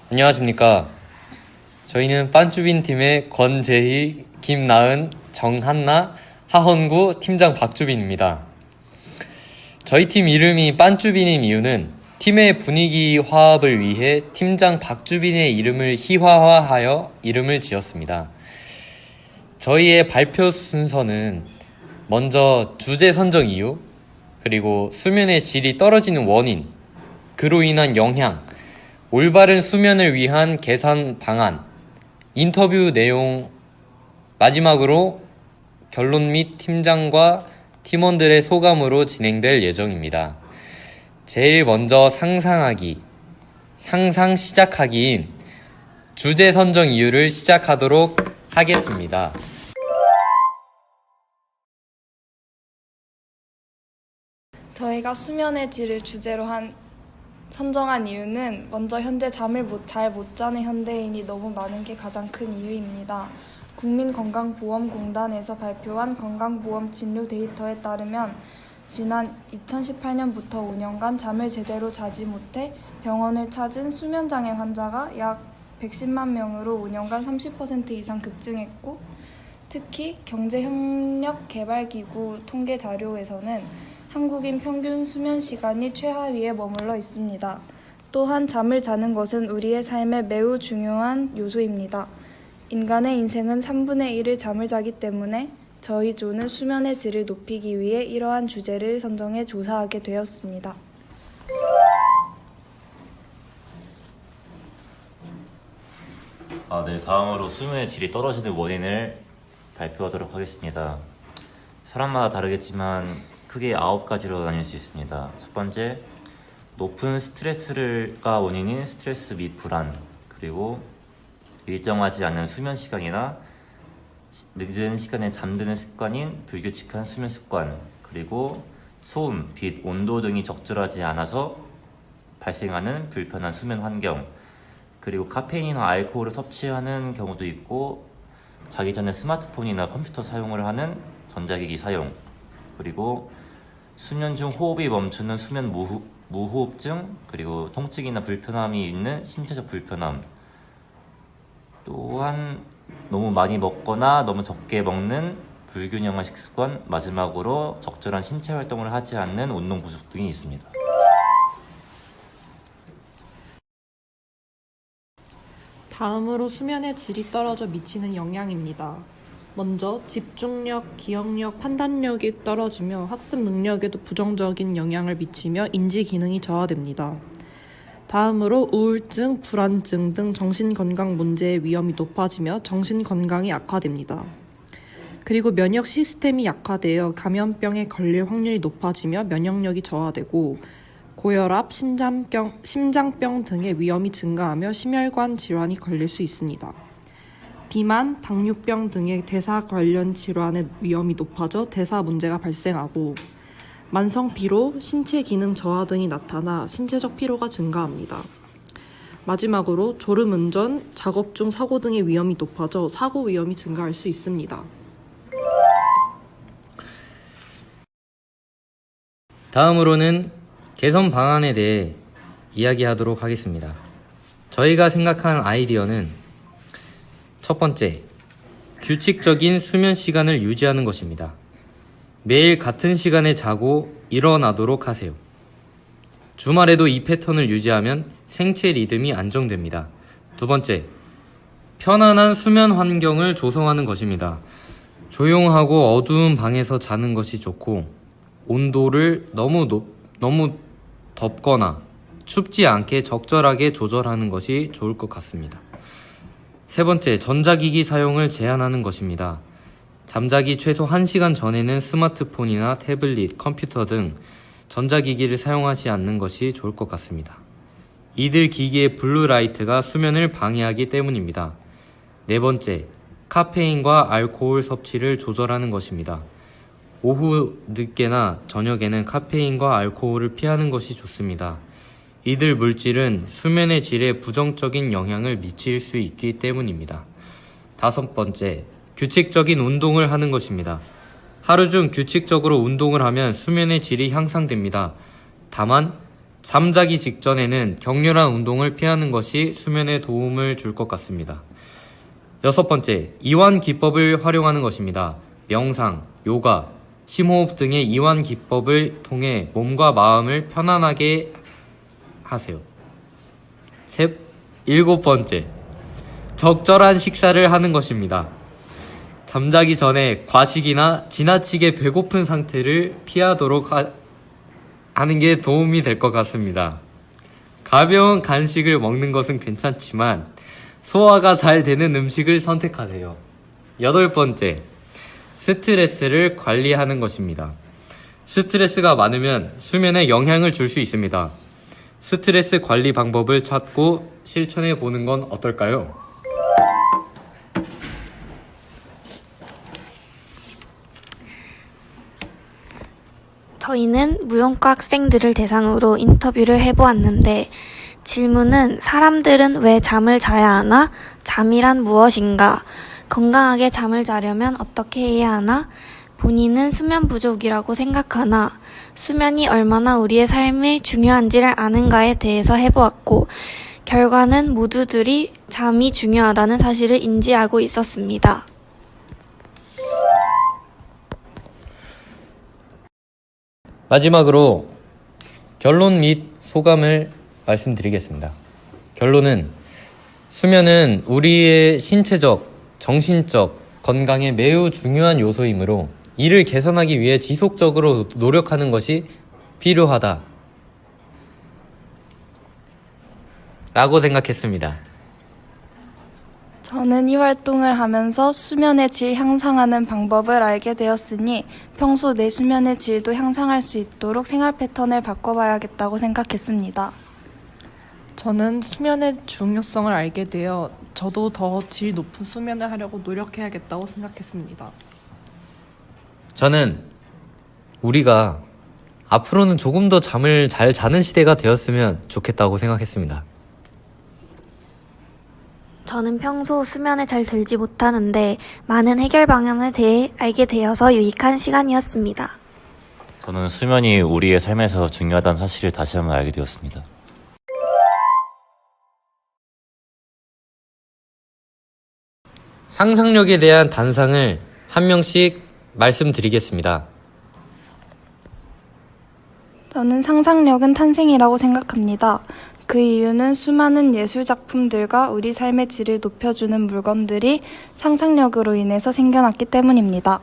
안녕하십니까. 저희는 빤쭈빈 팀의 권재희, 김나은, 정한나, 하헌구, 팀장 박주빈입니다. 저희 팀 이름이 빤쭈빈인 이유는 팀의 분위기 화합을 위해 팀장 박주빈의 이름을 희화화하여 이름을 지었습니다. 저희의 발표 순서는 먼저 주제 선정 이유, 그리고 수면의 질이 떨어지는 원인, 그로 인한 영향, 올바른 수면을 위한 개선 방안, 인터뷰 내용, 마지막으로 결론 및 팀장과 팀원들의 소감으로 진행될 예정입니다. 제일 먼저 상상 시작하기인 주제 선정 이유를 시작하도록 하겠습니다. 저희가 수면의 질을 주제로 선정한 이유는 먼저 현재 잠을 잘 못 자는 현대인이 너무 많은 게 가장 큰 이유입니다. 국민건강보험공단에서 발표한 건강보험 진료 데이터에 따르면 지난 2018년부터 5년간 잠을 제대로 자지 못해 병원을 찾은 수면장애 환자가 약 110만 명으로 5년간 30% 이상 급증했고, 특히 경제협력개발기구 통계 자료에서는 한국인 평균 수면 시간이 최하위에 머물러 있습니다. 또한 잠을 자는 것은 우리의 삶에 매우 중요한 요소입니다. 인간의 인생은 3분의 1을 잠을 자기 때문에 저희 조는 수면의 질을 높이기 위해 이러한 주제를 선정해 조사하게 되었습니다. 네, 다음으로 수면의 질이 떨어지는 원인을 발표하도록 하겠습니다. 사람마다 다르겠지만 크게 9가지로 나뉠 수 있습니다. 첫 번째, 높은 스트레스가 원인인 스트레스 및 불안, 그리고 일정하지 않은 수면 시간이나 늦은 시간에 잠드는 습관인 불규칙한 수면 습관, 그리고 소음, 빛, 온도 등이 적절하지 않아서 발생하는 불편한 수면 환경, 그리고 카페인이나 알코올을 섭취하는 경우도 있고, 자기 전에 스마트폰이나 컴퓨터 사용을 하는 전자기기 사용, 그리고 수면 중 호흡이 멈추는 수면 무호흡증, 그리고 통증이나 불편함이 있는 신체적 불편함, 또한 너무 많이 먹거나 너무 적게 먹는 불균형한 식습관, 마지막으로 적절한 신체 활동을 하지 않는 운동 부족 등이 있습니다. 다음으로 수면의 질이 떨어져 미치는 영향입니다. 먼저 집중력, 기억력, 판단력이 떨어지며 학습 능력에도 부정적인 영향을 미치며 인지 기능이 저하됩니다. 다음으로 우울증, 불안증 등 정신건강 문제의 위험이 높아지며 정신건강이 악화됩니다. 그리고 면역 시스템이 약화되어 감염병에 걸릴 확률이 높아지며 면역력이 저하되고, 고혈압, 심장병 등의 위험이 증가하며 심혈관 질환이 걸릴 수 있습니다. 비만, 당뇨병 등의 대사 관련 질환의 위험이 높아져 대사 문제가 발생하고, 만성 피로, 신체 기능 저하 등이 나타나 신체적 피로가 증가합니다. 마지막으로 졸음운전, 작업 중 사고 등의 위험이 높아져 사고 위험이 증가할 수 있습니다. 다음으로는 개선 방안에 대해 이야기하도록 하겠습니다. 저희가 생각한 아이디어는 첫 번째, 규칙적인 수면 시간을 유지하는 것입니다. 매일 같은 시간에 자고 일어나도록 하세요. 주말에도 이 패턴을 유지하면 생체 리듬이 안정됩니다. 두 번째, 편안한 수면 환경을 조성하는 것입니다. 조용하고 어두운 방에서 자는 것이 좋고, 온도를 너무 덥거나 춥지 않게 적절하게 조절하는 것이 좋을 것 같습니다. 세 번째, 전자기기 사용을 제한하는 것입니다. 잠자기 최소 1시간 전에는 스마트폰이나 태블릿, 컴퓨터 등 전자기기를 사용하지 않는 것이 좋을 것 같습니다. 이들 기기의 블루라이트가 수면을 방해하기 때문입니다. 네 번째, 카페인과 알코올 섭취를 조절하는 것입니다. 오후 늦게나 저녁에는 카페인과 알코올을 피하는 것이 좋습니다. 이들 물질은 수면의 질에 부정적인 영향을 미칠 수 있기 때문입니다. 다섯 번째, 규칙적인 운동을 하는 것입니다. 하루 중 규칙적으로 운동을 하면 수면의 질이 향상됩니다. 다만 잠자기 직전에는 격렬한 운동을 피하는 것이 수면에 도움을 줄 것 같습니다. 6번째, 이완 기법을 활용하는 것입니다. 명상, 요가, 심호흡 등의 이완 기법을 통해 몸과 마음을 편안하게 하세요. 7번째, 적절한 식사를 하는 것입니다. 잠자기 전에 과식이나 지나치게 배고픈 상태를 피하도록 하는 게 도움이 될 것 같습니다. 가벼운 간식을 먹는 것은 괜찮지만 소화가 잘 되는 음식을 선택하세요. 8번째, 스트레스를 관리하는 것입니다. 스트레스가 많으면 수면에 영향을 줄 수 있습니다. 스트레스 관리 방법을 찾고 실천해 보는 건 어떨까요? 저희는 무용과 학생들을 대상으로 인터뷰를 해보았는데 질문은 사람들은 왜 잠을 자야 하나? 잠이란 무엇인가? 건강하게 잠을 자려면 어떻게 해야 하나? 본인은 수면 부족이라고 생각하나? 수면이 얼마나 우리의 삶에 중요한지를 아는가에 대해서 해보았고 결과는 모두들이 잠이 중요하다는 사실을 인지하고 있었습니다. 마지막으로 결론 및 소감을 말씀드리겠습니다. 결론은 수면은 우리의 신체적, 정신적 건강에 매우 중요한 요소이므로 이를 개선하기 위해 지속적으로 노력하는 것이 필요하다 라고 생각했습니다. 저는 이 활동을 하면서 수면의 질 향상하는 방법을 알게 되었으니 평소 내 수면의 질도 향상할 수 있도록 생활 패턴을 바꿔봐야겠다고 생각했습니다. 저는 수면의 중요성을 알게 되어 저도 더 질 높은 수면을 하려고 노력해야겠다고 생각했습니다. 저는 우리가 앞으로는 조금 더 잠을 잘 자는 시대가 되었으면 좋겠다고 생각했습니다. 저는 평소 수면에 잘 들지 못하는데 많은 해결 방안에 대해 알게 되어서 유익한 시간이었습니다. 저는 수면이 우리의 삶에서 중요하다는 사실을 다시 한번 알게 되었습니다. 상상력에 대한 단상을 한 명씩 말씀드리겠습니다. 저는 상상력은 탄생이라고 생각합니다. 그 이유는 수많은 예술 작품들과 우리 삶의 질을 높여주는 물건들이 상상력으로 인해서 생겨났기 때문입니다.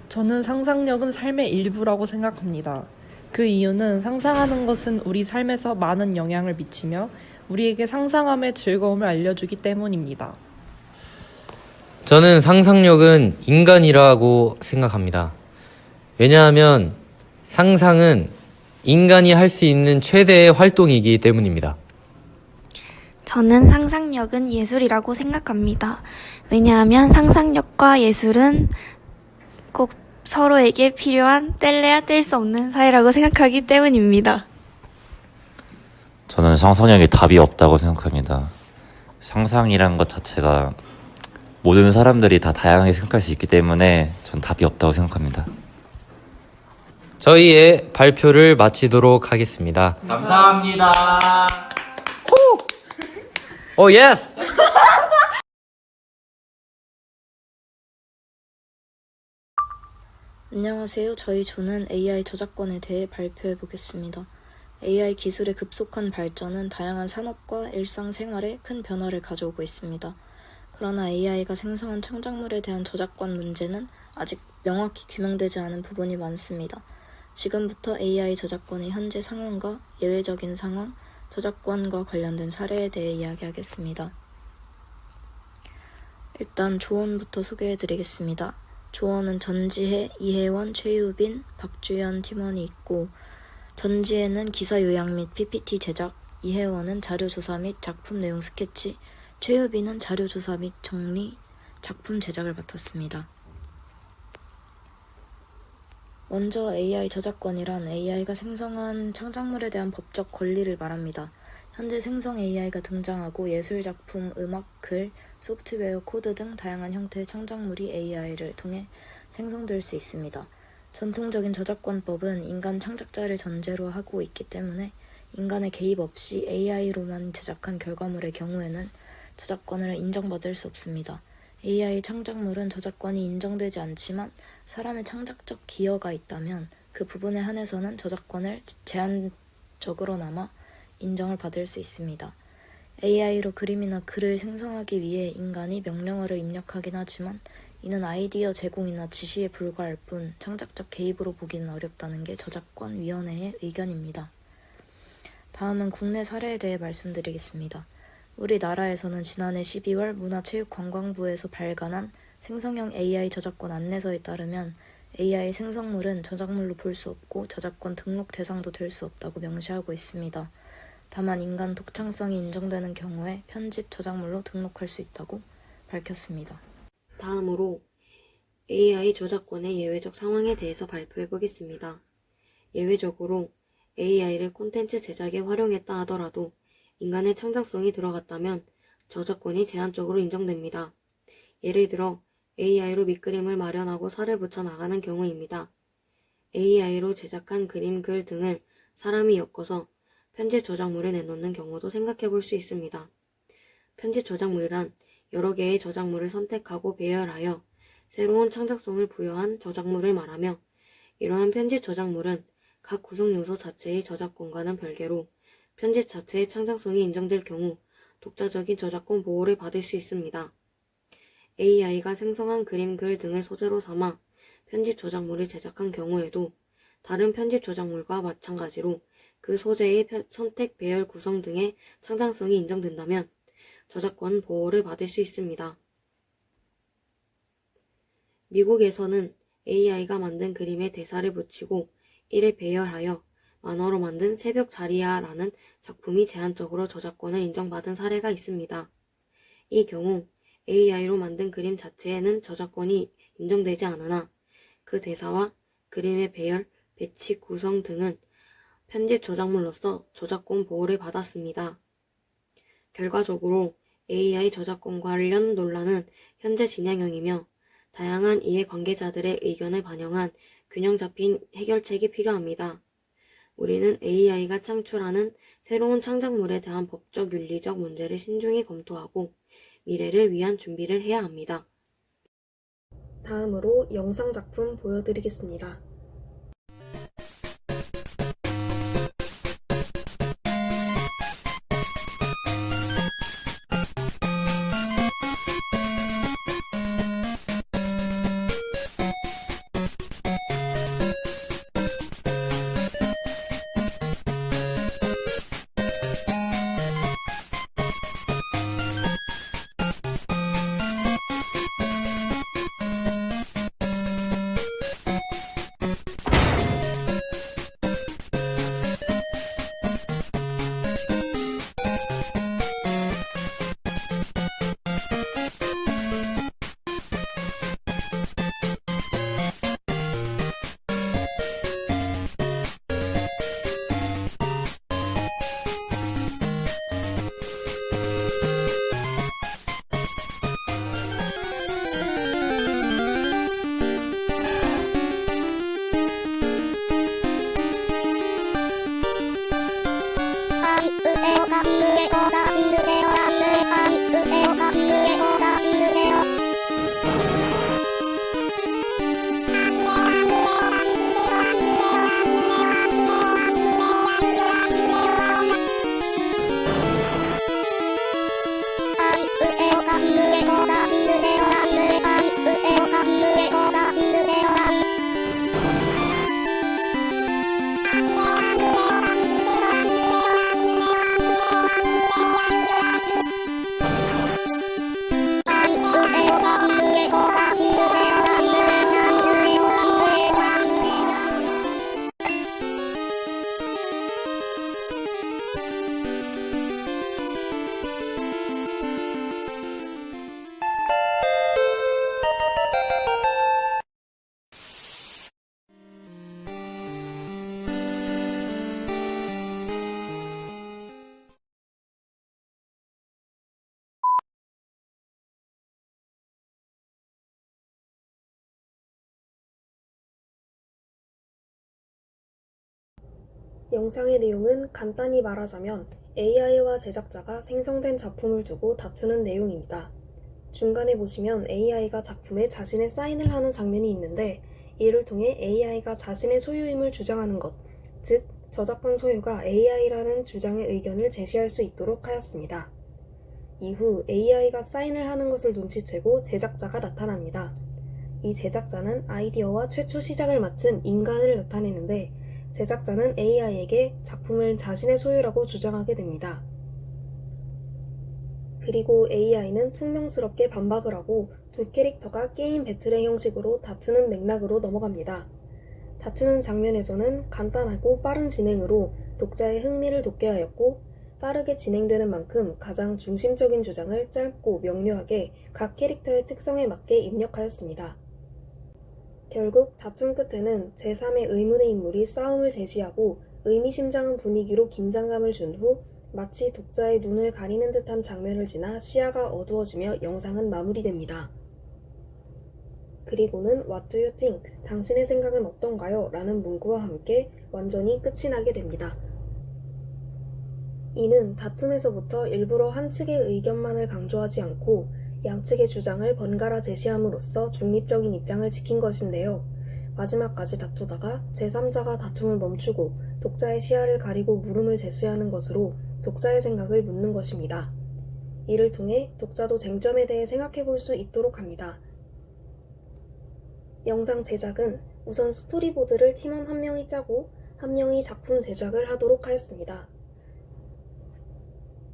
저는 상상력은 삶의 일부라고 생각합니다. 그 이유는 상상하는 것은 우리 삶에서 많은 영향을 미치며 우리에게 상상함의 즐거움을 알려주기 때문입니다. 저는 상상력은 인간이라고 생각합니다. 왜냐하면 상상은 인간이 할 수 있는 최대의 활동이기 때문입니다. 저는 상상력은 예술이라고 생각합니다. 왜냐하면 상상력과 예술은 꼭 서로에게 필요한 뗄래야 뗄 수 없는 사이라고 생각하기 때문입니다. 저는 상상력에 답이 없다고 생각합니다. 상상이란 것 자체가 모든 사람들이 다 다양하게 생각할 수 있기 때문에 전 답이 없다고 생각합니다. 저희의 발표를 마치도록 하겠습니다. 감사합니다. 오 예스! 안녕하세요. 저희 조는 AI 저작권에 대해 발표해 보겠습니다. AI 기술의 급속한 발전은 다양한 산업과 일상생활에 큰 변화를 가져오고 있습니다. 그러나 AI가 생성한 창작물에 대한 저작권 문제는 아직 명확히 규명되지 않은 부분이 많습니다. 지금부터 AI 저작권의 현재 상황과 예외적인 상황, 저작권과 관련된 사례에 대해 이야기하겠습니다. 일단 조언부터 소개해드리겠습니다. 조언은 전지혜, 이혜원, 최유빈, 박주연 팀원이 있고 전지혜는 기사 요약 및 PPT 제작, 이혜원은 자료조사 및 작품 내용 스케치, 최유빈은 자료조사 및 정리, 작품 제작을 맡았습니다. 먼저 AI 저작권이란 AI가 생성한 창작물에 대한 법적 권리를 말합니다. 현재 생성 AI가 등장하고 예술작품, 음악, 글, 소프트웨어, 코드 등 다양한 형태의 창작물이 AI를 통해 생성될 수 있습니다. 전통적인 저작권법은 인간 창작자를 전제로 하고 있기 때문에 인간의 개입 없이 AI로만 제작한 결과물의 경우에는 저작권을 인정받을 수 없습니다. AI 창작물은 저작권이 인정되지 않지만 사람의 창작적 기여가 있다면 그 부분에 한해서는 저작권을 제한적으로나마 인정을 받을 수 있습니다. AI로 그림이나 글을 생성하기 위해 인간이 명령어를 입력하긴 하지만 이는 아이디어 제공이나 지시에 불과할 뿐 창작적 개입으로 보기는 어렵다는 게 저작권위원회의 의견입니다. 다음은 국내 사례에 대해 말씀드리겠습니다. 우리나라에서는 지난해 12월 문화체육관광부에서 발간한 생성형 AI 저작권 안내서에 따르면 AI 생성물은 저작물로 볼 수 없고 저작권 등록 대상도 될 수 없다고 명시하고 있습니다. 다만 인간 독창성이 인정되는 경우에 편집 저작물로 등록할 수 있다고 밝혔습니다. 다음으로 AI 저작권의 예외적 상황에 대해서 발표해 보겠습니다. 예외적으로 AI를 콘텐츠 제작에 활용했다 하더라도 인간의 창작성이 들어갔다면 저작권이 제한적으로 인정됩니다. 예를 들어 AI로 밑그림을 마련하고 살을 붙여 나가는 경우입니다. AI로 제작한 그림, 글 등을 사람이 엮어서 편집 저작물에 내놓는 경우도 생각해 볼 수 있습니다. 편집 저작물이란 여러 개의 저작물을 선택하고 배열하여 새로운 창작성을 부여한 저작물을 말하며 이러한 편집 저작물은 각 구성 요소 자체의 저작권과는 별개로 편집 자체의 창작성이 인정될 경우 독자적인 저작권 보호를 받을 수 있습니다. AI가 생성한 그림, 글 등을 소재로 삼아 편집 저작물을 제작한 경우에도 다른 편집 저작물과 마찬가지로 그 소재의 선택, 배열, 구성 등의 창작성이 인정된다면 저작권 보호를 받을 수 있습니다. 미국에서는 AI가 만든 그림에 대사를 붙이고 이를 배열하여 만화로 만든 새벽 자리야라는 작품이 제한적으로 저작권을 인정받은 사례가 있습니다. 이 경우 AI로 만든 그림 자체에는 저작권이 인정되지 않으나 그 대사와 그림의 배열, 배치, 구성 등은 편집 저작물로서 저작권 보호를 받았습니다. 결과적으로 AI 저작권 관련 논란은 현재 진행형이며 다양한 이해관계자들의 의견을 반영한 균형 잡힌 해결책이 필요합니다. 우리는 AI가 창출하는 새로운 창작물에 대한 법적, 윤리적 문제를 신중히 검토하고 미래를 위한 준비를 해야 합니다. 다음으로 영상 작품 보여드리겠습니다. 영상의 내용은 간단히 말하자면 AI와 제작자가 생성된 작품을 두고 다투는 내용입니다. 중간에 보시면 AI가 작품에 자신의 사인을 하는 장면이 있는데 이를 통해 AI가 자신의 소유임을 주장하는 것, 즉 저작권 소유가 AI라는 주장의 의견을 제시할 수 있도록 하였습니다. 이후 AI가 사인을 하는 것을 눈치채고 제작자가 나타납니다. 이 제작자는 아이디어와 최초 시작을 마친 인간을 나타내는데 제작자는 AI에게 작품을 자신의 소유라고 주장하게 됩니다. 그리고 AI는 퉁명스럽게 반박을 하고 두 캐릭터가 게임 배틀의 형식으로 다투는 맥락으로 넘어갑니다. 다투는 장면에서는 간단하고 빠른 진행으로 독자의 흥미를 돋게 하였고 빠르게 진행되는 만큼 가장 중심적인 주장을 짧고 명료하게 각 캐릭터의 특성에 맞게 입력하였습니다. 결국 다툼 끝에는 제3의 의문의 인물이 싸움을 제시하고 의미심장한 분위기로 긴장감을 준 후 마치 독자의 눈을 가리는 듯한 장면을 지나 시야가 어두워지며 영상은 마무리됩니다. 그리고는 What do you think? 당신의 생각은 어떤가요? 라는 문구와 함께 완전히 끝이 나게 됩니다. 이는 다툼에서부터 일부러 한 측의 의견만을 강조하지 않고 양측의 주장을 번갈아 제시함으로써 중립적인 입장을 지킨 것인데요. 마지막까지 다투다가 제3자가 다툼을 멈추고 독자의 시야를 가리고 물음을 제시하는 것으로 독자의 생각을 묻는 것입니다. 이를 통해 독자도 쟁점에 대해 생각해 볼 수 있도록 합니다. 영상 제작은 우선 스토리보드를 팀원 한 명이 짜고 한 명이 작품 제작을 하도록 하였습니다.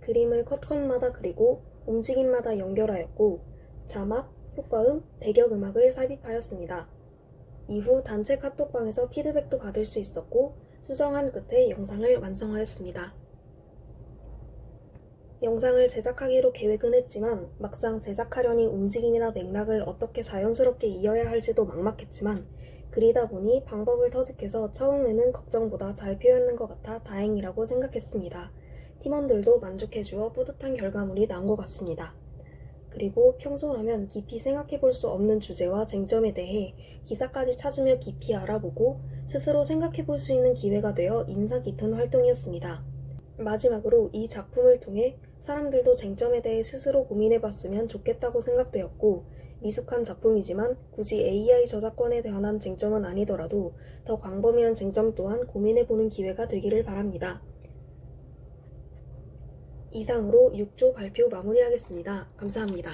그림을 컷컷마다 그리고 움직임마다 연결하였고 자막, 효과음, 배경음악을 삽입하였습니다. 이후 단체 카톡방에서 피드백도 받을 수 있었고 수정한 끝에 영상을 완성하였습니다. 영상을 제작하기로 계획은 했지만 막상 제작하려니 움직임이나 맥락을 어떻게 자연스럽게 이어야 할지도 막막했지만 그리다 보니 방법을 터득해서 처음에는 걱정보다 잘 표현한 것 같아 다행이라고 생각했습니다. 팀원들도 만족해주어 뿌듯한 결과물이 나온 것 같습니다. 그리고 평소라면 깊이 생각해 볼 수 없는 주제와 쟁점에 대해 기사까지 찾으며 깊이 알아보고 스스로 생각해 볼 수 있는 기회가 되어 인상 깊은 활동이었습니다. 마지막으로 이 작품을 통해 사람들도 쟁점에 대해 스스로 고민해 봤으면 좋겠다고 생각되었고 미숙한 작품이지만 굳이 AI 저작권에 관한 쟁점은 아니더라도 더 광범위한 쟁점 또한 고민해 보는 기회가 되기를 바랍니다. 이상으로 6조 발표 마무리하겠습니다. 감사합니다.